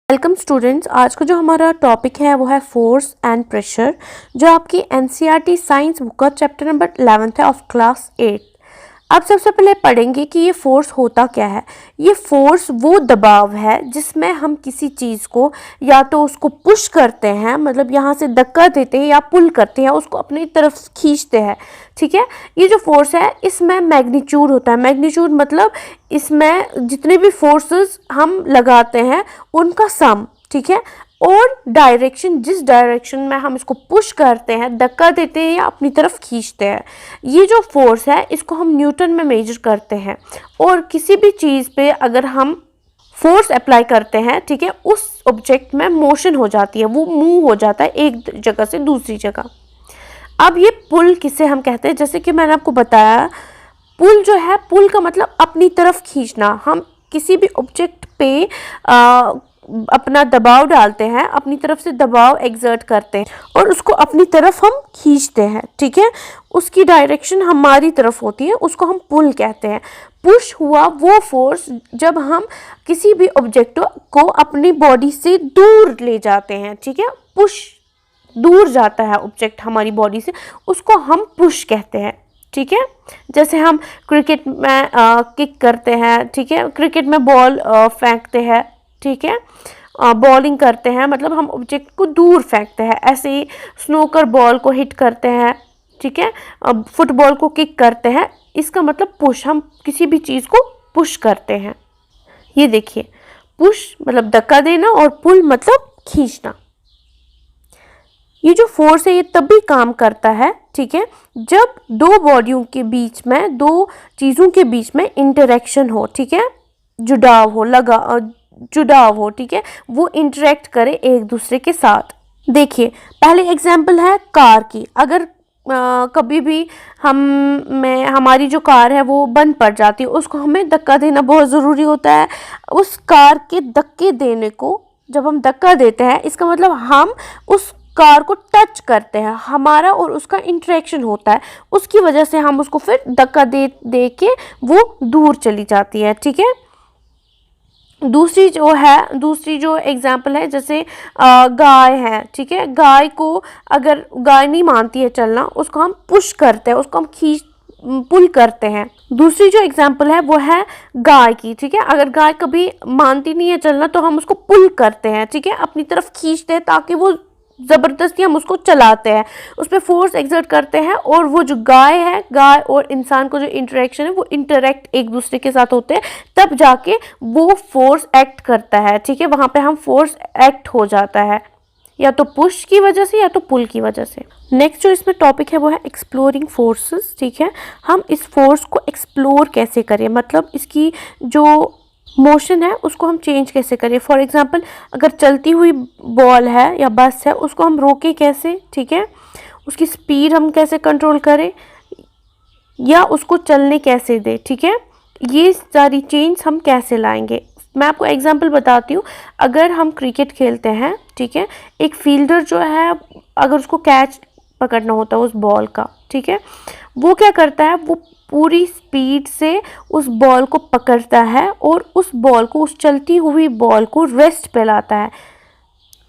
Welcome students. आज का जो हमारा टॉपिक है वो है फोर्स एंड प्रेशर, जो आपकी एनसीईआरटी साइंस बुक का चैप्टर नंबर 11 है ऑफ क्लास 8। अब सबसे पहले पढ़ेंगे कि ये फोर्स होता क्या है। ये फोर्स वो दबाव है जिसमें हम किसी चीज़ को या तो उसको पुश करते हैं, मतलब यहाँ से धक्का देते हैं, या पुल करते हैं, उसको अपनी तरफ खींचते हैं। ठीक है, ये जो फोर्स है इसमें मैग्नीट्यूड होता है। मैग्नीट्यूड मतलब इसमें जितने भी फोर्सेस हम लगाते हैं उनका सम। ठीक है, और डायरेक्शन, जिस डायरेक्शन में हम इसको पुश करते हैं, धक्का देते हैं या अपनी तरफ खींचते हैं, ये जो फोर्स है इसको हम न्यूटन में मेजर करते हैं। और किसी भी चीज़ पे अगर हम फोर्स अप्लाई करते हैं, ठीक है, उस ऑब्जेक्ट में मोशन हो जाती है, वो मूव हो जाता है एक जगह से दूसरी जगह। अब ये पुल किसे हम कहते हैं, जैसे कि मैंने आपको बताया, पुल जो है, पुल का मतलब अपनी तरफ खींचना। हम किसी भी ऑब्जेक्ट पे अपना दबाव डालते हैं, अपनी तरफ से दबाव एक्सर्ट करते हैं और उसको अपनी तरफ हम खींचते हैं। ठीक है, उसकी डायरेक्शन हमारी तरफ होती है, उसको हम पुल कहते हैं। पुश हुआ वो फोर्स जब हम किसी भी ऑब्जेक्ट को अपनी बॉडी से दूर ले जाते हैं। ठीक है, पुश, दूर जाता है ऑब्जेक्ट हमारी बॉडी से, उसको हम पुश कहते हैं। ठीक है, जैसे हम क्रिकेट में किक करते हैं, ठीक है, क्रिकेट में बॉल फेंकते हैं, ठीक है, बॉलिंग करते हैं, मतलब हम ऑब्जेक्ट को दूर फेंकते हैं। ऐसे ही स्नूकर बॉल को हिट करते हैं, ठीक है, फुटबॉल को किक करते हैं, इसका मतलब पुश, हम किसी भी चीज़ को पुश करते हैं। ये देखिए, पुश मतलब धक्का देना और पुल मतलब खींचना। ये जो फोर्स है ये तभी काम करता है, ठीक है, जब दो बॉडियों के बीच में, दो चीज़ों के बीच में इंटरेक्शन हो, ठीक है, जुड़ाव हो, जुड़ाव हो, ठीक है, वो इंटरेक्ट करे एक दूसरे के साथ। देखिए, पहले एग्जांपल है कार की। अगर कभी भी हमारी जो कार है वो बंद पड़ जाती है, उसको हमें धक्का देना बहुत ज़रूरी होता है। उस कार के धक्के देने को, जब हम धक्का देते हैं, इसका मतलब हम उस कार को टच करते हैं, हमारा और उसका इंटरेक्शन होता है, उसकी वजह से हम उसको फिर धक्का दे के वो दूर चली जाती है। ठीक है, दूसरी जो एग्जाम्पल है, जैसे गाय है, ठीक है, गाय को अगर गाय नहीं मानती है चलना, उसको हम पुश करते हैं, उसको हम पुल करते हैं। दूसरी जो एग्जाम्पल है वो है गाय की। ठीक है, अगर गाय कभी मानती नहीं है चलना तो हम उसको पुल करते हैं, ठीक है, अपनी तरफ खींचते हैं ताकि वो ज़बरदस्ती हम उसको चलाते हैं, उस पर फोर्स एक्सर्ट करते हैं, और वो जो गाय है, गाय और इंसान को जो इंटरेक्शन है वो इंटरेक्ट एक दूसरे के साथ होते हैं, तब जाके वो फोर्स एक्ट करता है। ठीक है, वहाँ पे हम फोर्स एक्ट हो जाता है, या तो पुश की वजह से या तो पुल की वजह से। नेक्स्ट जो इसमें टॉपिक है वो है एक्सप्लोरिंग फोर्सेस। ठीक है, हम इस फोर्स को एक्सप्लोर कैसे करें, मतलब इसकी जो मोशन है उसको हम चेंज कैसे करें। फॉर एग्जांपल, अगर चलती हुई बॉल है या बस है, उसको हम रोके कैसे, ठीक है, उसकी स्पीड हम कैसे कंट्रोल करें, या उसको चलने कैसे दें। ठीक है, ये सारी चेंज हम कैसे लाएंगे। मैं आपको एग्जांपल बताती हूँ। अगर हम क्रिकेट खेलते हैं, ठीक है, एक फील्डर जो है, अगर उसको कैच पकड़ना होता है उस बॉल का, ठीक है, वो क्या करता है, वो पूरी स्पीड से उस बॉल को पकड़ता है और उस बॉल को, उस चलती हुई बॉल को रेस्ट पे लाता है।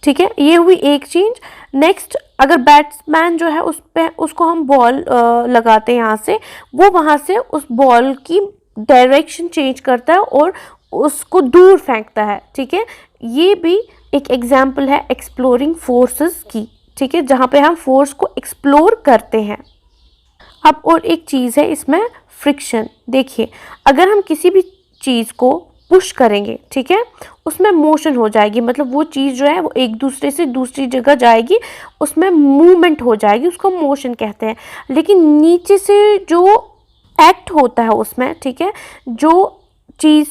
ठीक है, ये हुई एक चीज। नेक्स्ट, अगर बैट्समैन जो है उसको हम बॉल लगाते हैं यहाँ से, वो वहाँ से उस बॉल की डायरेक्शन चेंज करता है और उसको दूर फेंकता है। ठीक है, ये भी एक एग्जाम्पल है एक्सप्लोरिंग फोर्सेस की। ठीक है, जहाँ पे हम फोर्स को एक्सप्लोर करते हैं। अब और एक चीज़ है इसमें, फ्रिक्शन। देखिए, अगर हम किसी भी चीज़ को पुश करेंगे, ठीक है, उसमें मोशन हो जाएगी, मतलब वो चीज़ जो है वो एक दूसरे से दूसरी जगह जाएगी, उसमें मूवमेंट हो जाएगी, उसको मोशन कहते हैं। लेकिन नीचे से जो एक्ट होता है उसमें, ठीक है, जो चीज़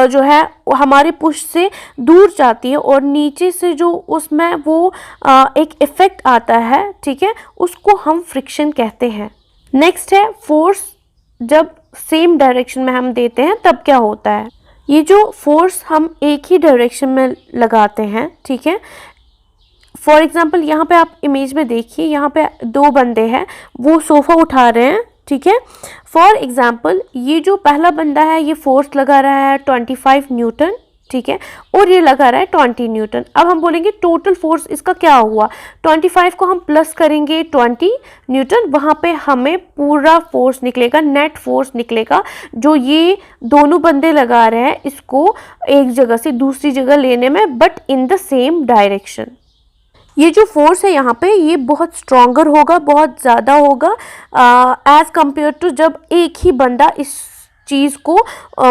जो है वो हमारे पुश से दूर जाती है और नीचे से जो उसमें वो एक इफ़ेक्ट आता है, ठीक है, उसको हम फ्रिक्शन कहते हैं। नेक्स्ट है फोर्स, जब सेम डायरेक्शन में हम देते हैं तब क्या होता है। ये जो फोर्स हम एक ही डायरेक्शन में लगाते हैं, ठीक है, फॉर एग्जांपल यहाँ पे आप इमेज में देखिए, यहाँ पे दो बंदे हैं, वो सोफ़ा उठा रहे हैं, ठीक है। फॉर एग्जांपल, ये जो पहला बंदा है ये फोर्स लगा रहा है 25 न्यूटन, ठीक है, और ये लगा रहा है 20 न्यूटन। अब हम बोलेंगे टोटल फोर्स इसका क्या हुआ, 25 को हम प्लस करेंगे 20 न्यूटन, वहाँ पे हमें पूरा फोर्स निकलेगा, नेट फोर्स निकलेगा जो ये दोनों बंदे लगा रहे हैं इसको एक जगह से दूसरी जगह लेने में, but in the same direction. ये जो फोर्स है यहाँ पे ये बहुत स्ट्रॉन्गर होगा, बहुत ज़्यादा होगा एज कंपेयर टू जब एक ही बंदा इस चीज़ को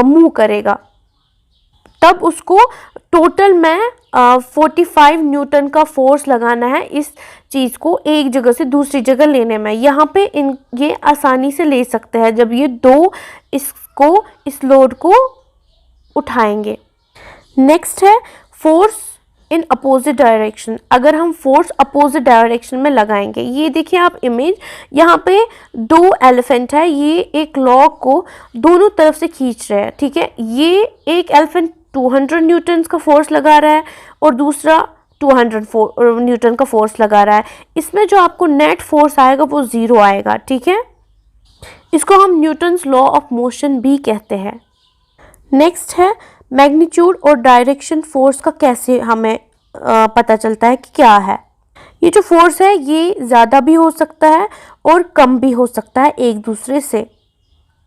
मूव करेगा, तब उसको टोटल में 45 न्यूटन का फोर्स लगाना है इस चीज़ को एक जगह से दूसरी जगह लेने में। यहाँ पे ये आसानी से ले सकते हैं जब ये दो इस लोड को उठाएंगे। नेक्स्ट है फोर्स इन अपोजिट डायरेक्शन। अगर हम फोर्स अपोजिट डायरेक्शन में लगाएंगे, ये देखिए आप इमेज, यहाँ पे दो एलिफेंट है, ये एक लॉग को दोनों तरफ से खींच रहे हैं, ठीक है। ये एक एलिफेंट 200 न्यूटन का फोर्स लगा रहा है और दूसरा 200 न्यूटन का फोर्स लगा रहा है। इसमें जो आपको नेट फोर्स आएगा वो 0 आएगा, ठीक है। इसको हम न्यूटन्स लॉ ऑफ मोशन भी कहते हैं। नेक्स्ट है मैग्नीट्यूड और डायरेक्शन फोर्स का कैसे हमें पता चलता है कि क्या है। ये जो फोर्स है ये ज़्यादा भी हो सकता है और कम भी हो सकता है एक दूसरे से।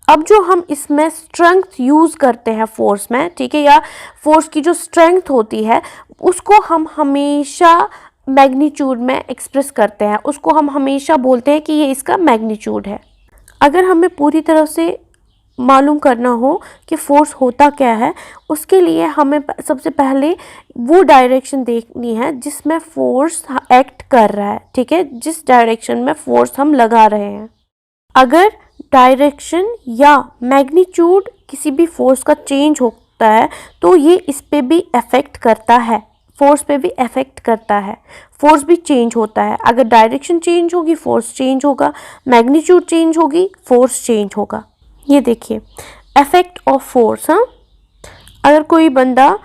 अब जो हम इसमें स्ट्रेंथ यूज़ करते हैं फोर्स में, ठीक है, या फोर्स की जो स्ट्रेंथ होती है उसको हम हमेशा मैग्नीट्यूड में एक्सप्रेस करते हैं, उसको हम हमेशा बोलते हैं कि ये इसका मैग्नीट्यूड है। अगर हमें पूरी तरह से मालूम करना हो कि फोर्स होता क्या है, उसके लिए हमें सबसे पहले वो डायरेक्शन देखनी है जिसमें फोर्स एक्ट कर रहा है, ठीक है, जिस डायरेक्शन में फोर्स हम लगा रहे हैं। अगर डायरेक्शन या मैग्नीट्यूड किसी भी फोर्स का चेंज होता है तो ये इस पे भी अफेक्ट करता है, फोर्स पे भी अफेक्ट करता है, फोर्स भी चेंज होता है। अगर डायरेक्शन चेंज होगी फोर्स चेंज होगा, मैग्नीट्यूड चेंज होगी फोर्स चेंज होगा। ये देखिए इफेक्ट ऑफ फोर्स। हाँ, अगर कोई बंदा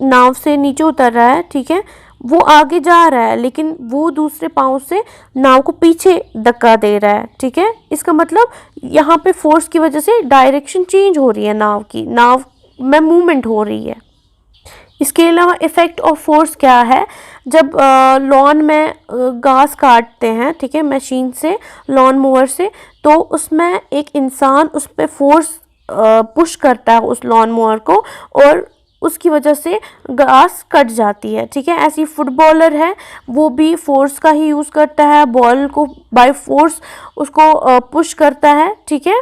नाव से नीचे उतर रहा है, ठीक है, वो आगे जा रहा है लेकिन वो दूसरे पाँव से नाव को पीछे धक्का दे रहा है, ठीक है, इसका मतलब यहाँ पे फोर्स की वजह से डायरेक्शन चेंज हो रही है, नाव में मूवमेंट हो रही है। इसके अलावा इफेक्ट ऑफ फोर्स क्या है, जब लॉन में घास काटते हैं, ठीक है, मशीन से, लॉन मोवर से, तो उसमें एक इंसान उस पर फोर्स पुश करता है उस लॉन मोवर को और उसकी वजह से घास कट जाती है, ठीक है। ऐसी फुटबॉलर है वो भी फोर्स का ही यूज़ करता है, बॉल को बाय फोर्स उसको पुश करता है, ठीक है,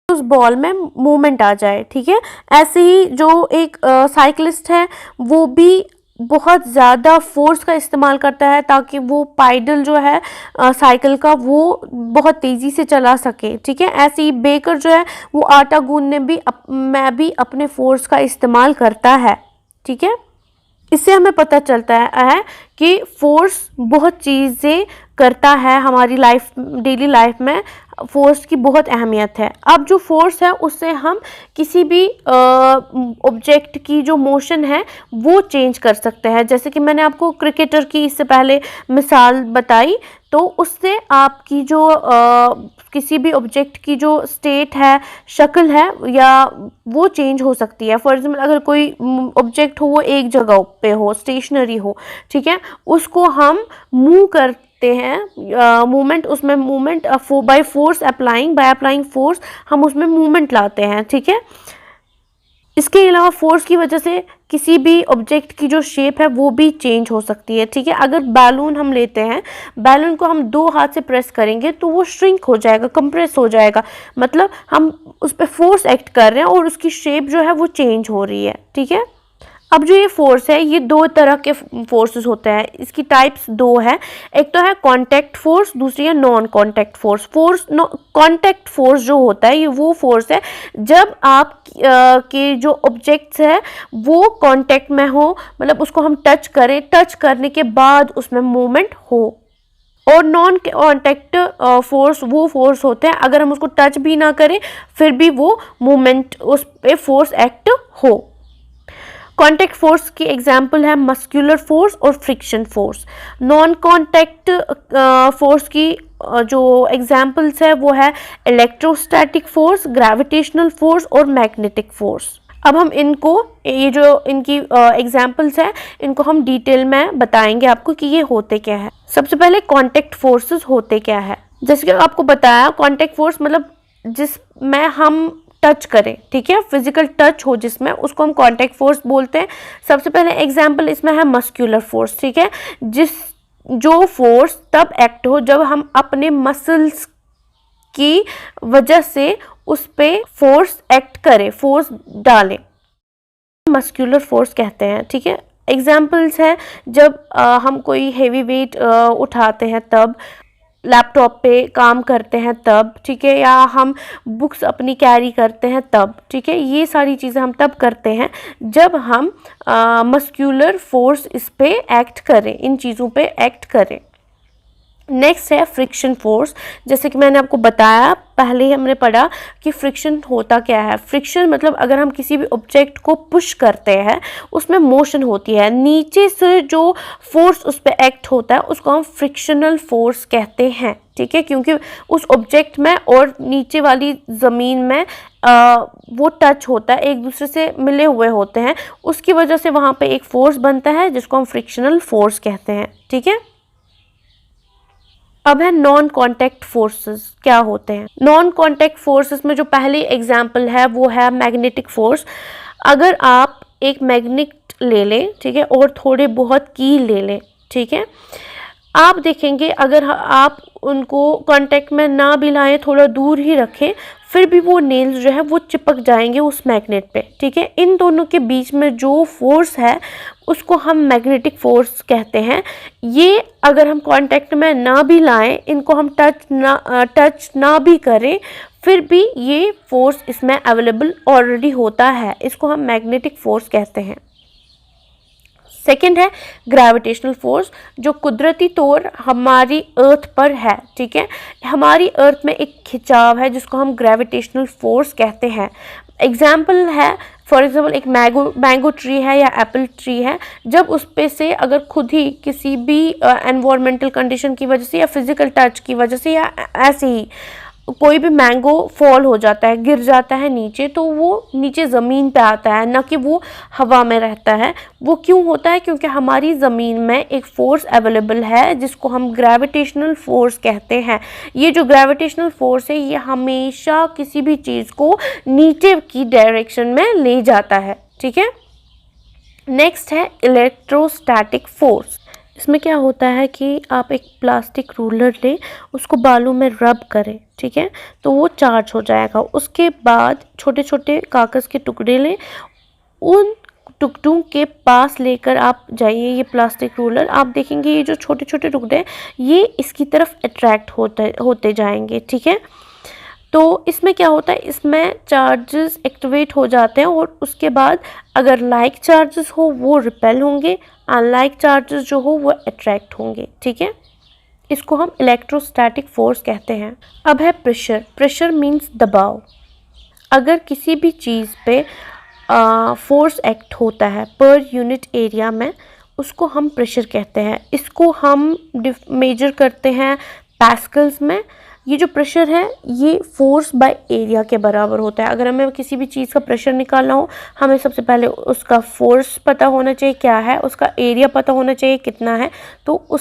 उस बॉल में मूवमेंट आ जाए, ठीक है। ऐसे ही जो एक साइकिलिस्ट है वो भी बहुत ज़्यादा फोर्स का इस्तेमाल करता है ताकि वो पाइडल जो है साइकिल का वो बहुत तेज़ी से चला सके, ठीक है। ऐसे ही बेकर जो है वो आटा गूंदने में भी अपने फोर्स का इस्तेमाल करता है, ठीक है। इससे हमें पता चलता है कि फोर्स बहुत चीज़ें करता है हमारी डेली लाइफ में, फोर्स की बहुत अहमियत है। अब जो फोर्स है उससे हम किसी भी ऑब्जेक्ट की जो मोशन है वो चेंज कर सकते हैं। जैसे कि मैंने आपको क्रिकेटर की इससे पहले मिसाल बताई, तो उससे आपकी जो किसी भी ऑब्जेक्ट की जो स्टेट है, शक्ल है, या वो चेंज हो सकती है। फॉर एग्जाम्पल अगर कोई ऑब्जेक्ट हो वो एक जगह पे हो, स्टेशनरी हो, ठीक है, उसको हम मूव करते हैं, मूवमेंट, उसमें मूवमेंट बाय अप्लाइंग फोर्स हम उसमें मूवमेंट लाते हैं, ठीक है। इसके अलावा फोर्स की वजह से किसी भी ऑब्जेक्ट की जो शेप है वो भी चेंज हो सकती है, ठीक है। अगर बैलून हम लेते हैं, बैलून को हम 2 हाथ से प्रेस करेंगे तो वो श्रिंक हो जाएगा, कंप्रेस हो जाएगा, मतलब हम उस पर फोर्स एक्ट कर रहे हैं और उसकी शेप जो है वो चेंज हो रही है, ठीक है। अब जो ये फोर्स है ये 2 तरह के फोर्सेस होते हैं, इसकी टाइप्स 2 है। एक तो है कांटेक्ट फोर्स, दूसरी है non contact force. Contact force जो होता है ये वो फोर्स है जब आप के जो ऑब्जेक्ट्स है वो कांटेक्ट में हो, मतलब उसको हम टच करें, टच करने के बाद उसमें मूवमेंट हो। और नॉन कांटेक्ट फोर्स वो फोर्स होते हैं अगर हम उसको टच भी ना करें फिर भी वो मूवमेंट, उस पर फोर्स एक्ट हो। कांटेक्ट फोर्स की एग्जाम्पल है मस्कुलर फोर्स और friction force. Non contact force की जो एग्जाम्पल्स है वो है इलेक्ट्रोस्टैटिक फोर्स, ग्रेविटेशनल फोर्स और मैग्नेटिक फोर्स। अब हम इनको, ये जो इनकी एग्जाम्पल्स हैं, इनको हम डिटेल में बताएंगे आपको कि ये होते क्या है। सबसे पहले कांटेक्ट फोर्सेस होते क्या है। जैसे कि आपको बताया, कांटेक्ट फोर्स मतलब जिसमें हम टच करें, ठीक है, फिजिकल टच हो जिसमें, उसको हम कांटेक्ट फोर्स बोलते हैं। सबसे पहले एग्जाम्पल इसमें है मस्क्यूलर फोर्स, ठीक है, जो फोर्स तब एक्ट हो जब हम अपने मसल्स की वजह से उस पे फोर्स एक्ट करें, फोर्स डालें, मस्क्यूलर फोर्स कहते हैं, ठीक है। एग्जाम्पल्स है जब हम कोई हेवी वेट उठाते हैं तब, लैपटॉप पे काम करते हैं तब, ठीक है, या हम बुक्स अपनी कैरी करते हैं तब, ठीक है। ये सारी चीज़ें हम तब करते हैं जब हम मस्क्यूलर फोर्स इस पे एक्ट करें, इन चीज़ों पे एक्ट करें। नेक्स्ट है फ्रिक्शन फोर्स। जैसे कि मैंने आपको बताया, पहले ही हमने पढ़ा कि फ्रिक्शन होता क्या है। फ्रिक्शन मतलब अगर हम किसी भी ऑब्जेक्ट को पुश करते हैं, उसमें मोशन होती है, नीचे से जो फोर्स उस पर एक्ट होता है उसको हम फ्रिक्शनल फोर्स कहते हैं, ठीक है, क्योंकि उस ऑब्जेक्ट में और नीचे वाली ज़मीन में वो टच होता है, एक दूसरे से मिले हुए होते हैं, उसकी वजह से वहाँ पे एक फोर्स बनता है जिसको हम फ्रिक्शनल फोर्स कहते हैं, ठीक है। अब है नॉन कॉन्टैक्ट फोर्सेस। क्या होते हैं नॉन कॉन्टैक्ट फोर्सेस में? जो पहली एग्जांपल है वो है मैग्नेटिक फोर्स। अगर आप एक मैग्नेट ले लें, ठीक है, और थोड़े बहुत कील ले लें, ठीक है, आप देखेंगे अगर आप उनको कांटेक्ट में ना भी लाएं, थोड़ा दूर ही रखें, फिर भी वो नेल्स जो है वो चिपक जाएंगे उस मैग्नेट पे, ठीक है। इन दोनों के बीच में जो फोर्स है उसको हम मैग्नेटिक फोर्स कहते हैं। ये अगर हम कांटेक्ट में ना भी लाएं, इनको हम टच ना भी करें, फिर भी ये फोर्स इसमें अवेलेबल ऑलरेडी होता है, इसको हम मैग्नेटिक फोर्स कहते हैं। सेकेंड है ग्रेविटेशनल फोर्स, जो कुदरती तौर हमारी अर्थ पर है, ठीक है। हमारी अर्थ में एक खिंचाव है जिसको हम ग्रेविटेशनल फोर्स कहते हैं। एग्जाम्पल है, फॉर एग्जाम्पल एक मैंगो ट्री है या एप्पल ट्री है, जब उस पे से अगर खुद ही किसी भी एनवायरमेंटल कंडीशन की वजह से या फिजिकल टच की वजह से या ऐसे ही कोई भी मैंगो फॉल हो जाता है, गिर जाता है नीचे, तो वो नीचे ज़मीन पे आता है, ना कि वो हवा में रहता है। वो क्यों होता है? क्योंकि हमारी ज़मीन में एक फ़ोर्स अवेलेबल है जिसको हम ग्रेविटेशनल फोर्स कहते हैं। ये जो ग्रेविटेशनल फोर्स है ये हमेशा किसी भी चीज़ को नीचे की डायरेक्शन में ले जाता है, ठीक है। नेक्स्ट है इलेक्ट्रोस्टैटिक फोर्स। इसमें क्या होता है कि आप एक प्लास्टिक रूलर लें, उसको बालू में रब करें, ठीक है, तो वो चार्ज हो जाएगा। उसके बाद छोटे छोटे कागज़ के टुकड़े लें, उन टुकड़ों के पास लेकर आप जाइए ये प्लास्टिक रूलर, आप देखेंगे ये जो छोटे छोटे टुकड़े हैं ये इसकी तरफ अट्रैक्ट होते जाएंगे, ठीक है। तो इसमें क्या होता है, इसमें चार्जेस एक्टिवेट हो जाते हैं और उसके बाद अगर लाइक चार्जेस हो वो रिपेल होंगे, अनलाइक चार्जेस जो हो वो अट्रैक्ट होंगे, ठीक है। इसको हम इलेक्ट्रोस्टैटिक फोर्स कहते हैं। अब है प्रेशर। प्रेशर मीन्स दबाव। अगर किसी भी चीज़ पे फोर्स एक्ट होता है पर यूनिट एरिया में, उसको हम प्रेशर कहते हैं। इसको हम मेजर करते हैं पास्कल्स में। ये जो प्रेशर है ये फोर्स बाय एरिया के बराबर होता है। अगर हमें किसी भी चीज़ का प्रेशर निकालना हो, हमें सबसे पहले उसका फोर्स पता होना चाहिए क्या है, उसका एरिया पता होना चाहिए कितना है, तो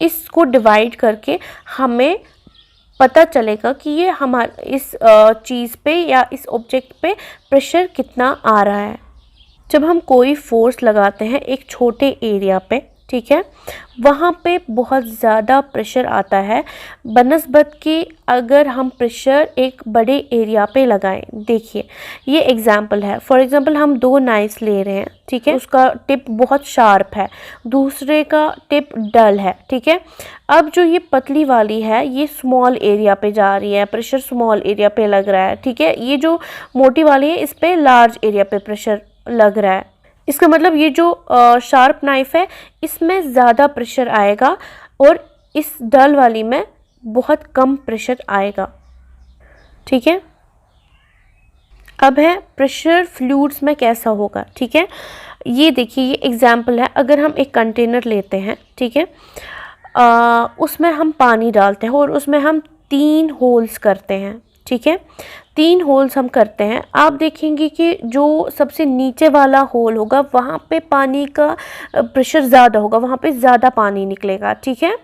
इसको डिवाइड करके हमें पता चलेगा कि ये हमारे इस चीज़ पे या इस ऑब्जेक्ट पे प्रेशर कितना आ रहा है। जब हम कोई फोर्स लगाते हैं एक छोटे एरिया पे, ठीक है, वहाँ पे बहुत ज़्यादा प्रेशर आता है बनस्बत कि अगर हम प्रेशर एक बड़े एरिया पे लगाएं। देखिए ये एग्जांपल है, फॉर एग्जांपल हम दो नाइफ्स ले रहे हैं, ठीक है, उसका टिप बहुत शार्प है, दूसरे का टिप डल है, ठीक है। अब जो ये पतली वाली है ये स्मॉल एरिया पे जा रही है, प्रेशर स्मॉल एरिया पे लग रहा है, ठीक है। ये जो मोटी वाली है इस पे लार्ज एरिया पे प्रेशर लग रहा है। इसका मतलब ये जो शार्प नाइफ है इसमें ज़्यादा प्रेशर आएगा और इस डल वाली में बहुत कम प्रेशर आएगा, ठीक है। अब है प्रेशर फ्लूइड्स में कैसा होगा, ठीक है। ये देखिए ये एग्जाम्पल है, अगर हम एक कंटेनर लेते हैं, ठीक है, उसमें हम पानी डालते हैं और उसमें हम 3 होल्स करते हैं, ठीक है। 3 होल्स हम करते हैं, आप देखेंगे कि जो सबसे नीचे वाला होल होगा वहाँ पे पानी का प्रेशर ज़्यादा होगा, वहाँ पे ज़्यादा पानी निकलेगा, ठीक है।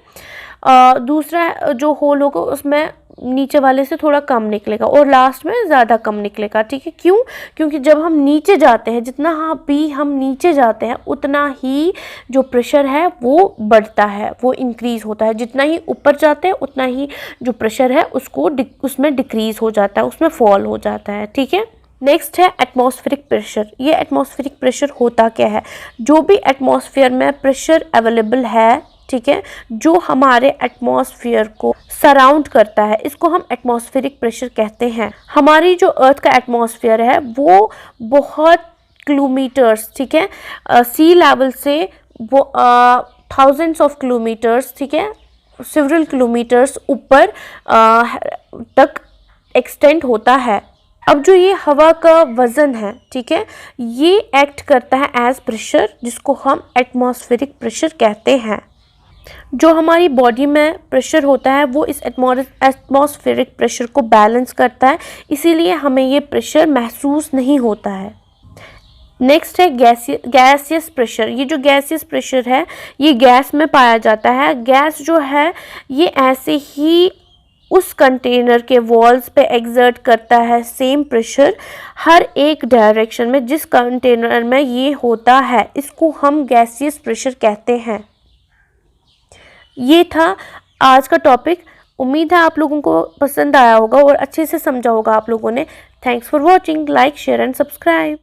दूसरा जो होल होगा उसमें नीचे वाले से थोड़ा कम निकलेगा और लास्ट में ज़्यादा कम निकलेगा, ठीक है। क्यों? क्योंकि जब हम नीचे जाते हैं, जितना भी हम नीचे जाते हैं उतना ही जो प्रेशर है वो बढ़ता है, वो इंक्रीज़ होता है। जितना ही ऊपर जाते हैं उतना ही जो प्रेशर है उसमें डिक्रीज़ हो जाता है, उसमें फॉल हो जाता है, ठीक है। नेक्स्ट है एटमॉस्फेरिक प्रेशर। ये एटमॉस्फेरिक प्रेशर होता क्या है? जो भी एटमॉस्फेयर में प्रेशर अवेलेबल है, ठीक है, जो हमारे एटमॉस्फेयर को सराउंड करता है, इसको हम एटमॉस्फेरिक प्रेशर कहते हैं। हमारी जो अर्थ का एटमॉस्फेयर है वो बहुत किलोमीटर्स, ठीक है, सी लेवल से वो थाउजेंड्स ऑफ किलोमीटर्स, ठीक है, सेवरल किलोमीटर्स ऊपर तक एक्सटेंड होता है। अब जो ये हवा का वज़न है, ठीक है, ये एक्ट करता है एज प्रेशर, जिसको हम एटमॉस्फेरिक प्रेशर कहते हैं। जो हमारी बॉडी में प्रेशर होता है वो इस एटमॉस्फेरिक प्रेशर को बैलेंस करता है, इसीलिए हमें ये प्रेशर महसूस नहीं होता है। नेक्स्ट है गैसियस प्रेशर। ये जो गैसियस प्रेशर है ये गैस में पाया जाता है। गैस जो है ये ऐसे ही उस कंटेनर के वॉल्स पे एग्जर्ट करता है सेम प्रेशर हर एक डायरेक्शन में जिस कंटेनर में ये होता है, इसको हम गैसियस प्रेशर कहते हैं। ये था आज का टॉपिक। उम्मीद है आप लोगों को पसंद आया होगा और अच्छे से समझा होगा आप लोगों ने। Thanks for watching. Like, share and subscribe.